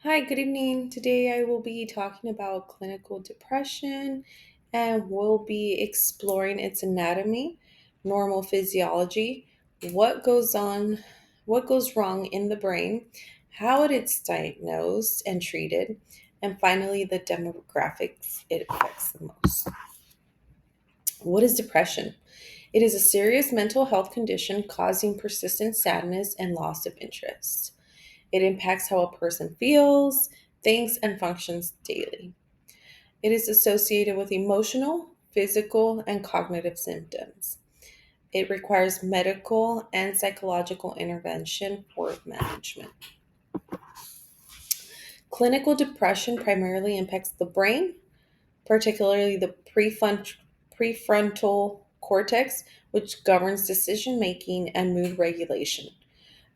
Hi, good evening. Today I will be talking about clinical depression and we'll be exploring its anatomy, normal physiology, what goes on, what goes wrong in the brain, how it is diagnosed and treated, and finally the demographics it affects the most. What is depression? It is a serious mental health condition causing persistent sadness and loss of interest. It impacts how a person feels, thinks, and functions daily. It is associated with emotional, physical, and cognitive symptoms. It requires medical and psychological intervention for management. Clinical depression primarily impacts the brain, particularly the prefrontal cortex, which governs decision making and mood regulation,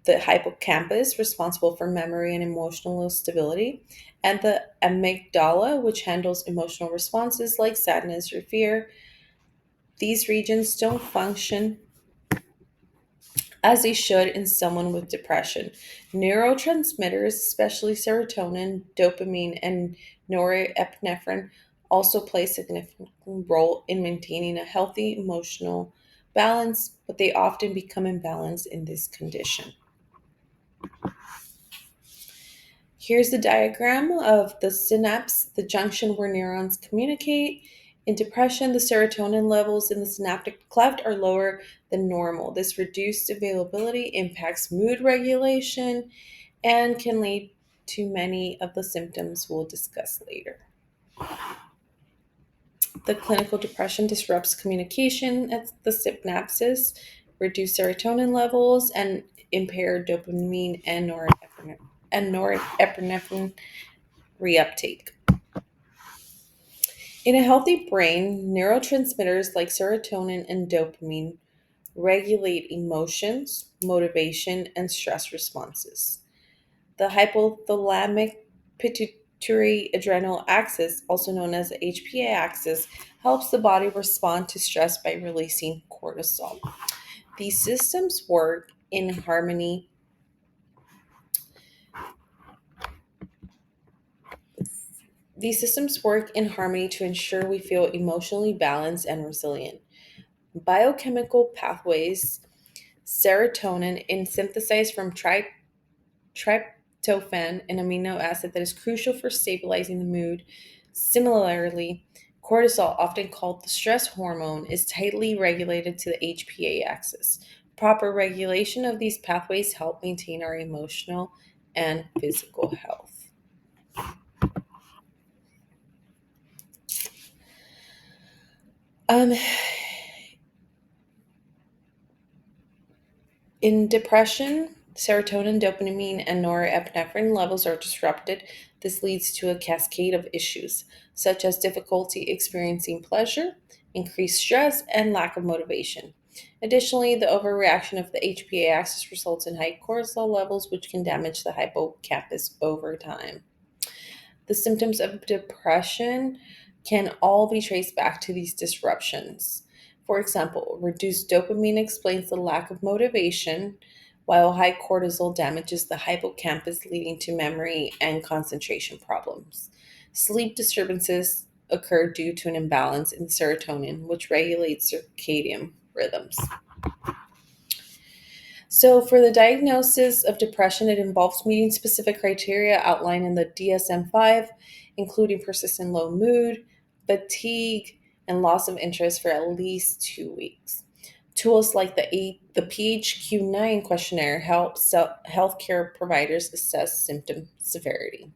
the hippocampus, responsible for memory and emotional stability, and the amygdala, which handles emotional responses like sadness or fear. These regions don't function as they should in someone with depression. Neurotransmitters, especially serotonin, dopamine, and norepinephrine, also play a significant role in maintaining a healthy emotional balance, but they often become imbalanced in this condition. Here's the diagram of the synapse, the junction where neurons communicate. In depression, the serotonin levels in the synaptic cleft are lower than normal. This reduced availability impacts mood regulation and can lead to many of the symptoms we'll discuss later. The clinical depression disrupts communication at the synapses, reduce serotonin levels, and impair dopamine and norepinephrine reuptake. In a healthy brain, neurotransmitters like serotonin and dopamine regulate emotions, motivation, and stress responses. The hypothalamic pituitary adrenal axis, also known as the HPA axis, helps the body respond to stress by releasing cortisol. These systems work in harmony. These systems work in harmony to ensure we feel emotionally balanced and resilient. Biochemical pathways, serotonin is synthesized from tryptophan, an amino acid that is crucial for stabilizing the mood. Similarly, cortisol, often called the stress hormone, is tightly regulated to the HPA axis. Proper regulation of these pathways help maintain our emotional and physical health. Um, In depression, serotonin, dopamine, and norepinephrine levels are disrupted. This leads to a cascade of issues, such as difficulty experiencing pleasure, increased stress, and lack of motivation. Additionally, the overreaction of the HPA axis results in high cortisol levels, which can damage the hippocampus over time. The symptoms of depression can all be traced back to these disruptions. For example, reduced dopamine explains the lack of motivation, while high cortisol damages the hippocampus, leading to memory and concentration problems. Sleep disturbances occur due to an imbalance in serotonin, which regulates circadian rhythms. So, for the diagnosis of depression, it involves meeting specific criteria outlined in the DSM 5, including persistent low mood, fatigue, and loss of interest for at least 2 weeks. Tools like the PHQ-9 questionnaire help healthcare providers assess symptom severity.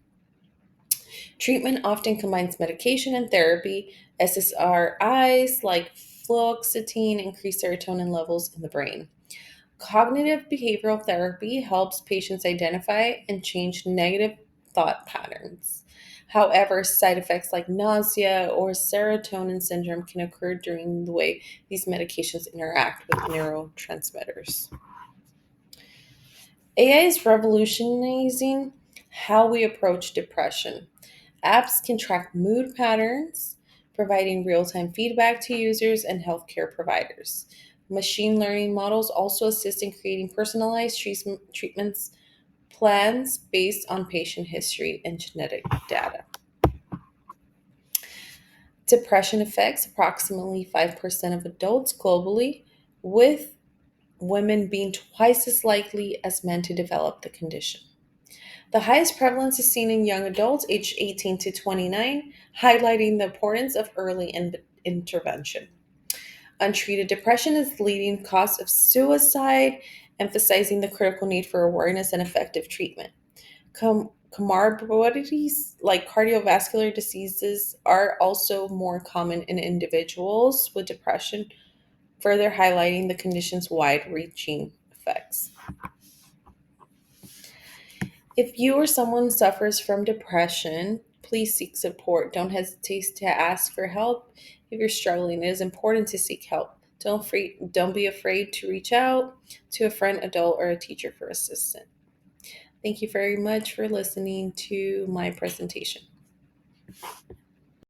Treatment often combines medication and therapy. SSRIs like fluoxetine increase serotonin levels in the brain. Cognitive behavioral therapy helps patients identify and change negative thought patterns. However, side effects like nausea or serotonin syndrome can occur during the way these medications interact with neurotransmitters. AI is revolutionizing how we approach depression. Apps can track mood patterns, providing real time feedback to users and healthcare providers. Machine learning models also assist in creating personalized treatments plans based on patient history and genetic data. Depression affects approximately 5% of adults globally, with women being twice as likely as men to develop the condition. The highest prevalence is seen in young adults aged 18 to 29, highlighting the importance of early intervention. Untreated depression is the leading cause of suicide, emphasizing the critical need for awareness and effective treatment. Comorbidities like cardiovascular diseases are also more common in individuals with depression, further highlighting the condition's wide reaching effects. If you or someone suffers from depression, please seek support. Don't hesitate to ask for help. If you're struggling, it is important to seek help. Don't be afraid to reach out to a friend, adult, or a teacher for assistance. Thank you very much for listening to my presentation.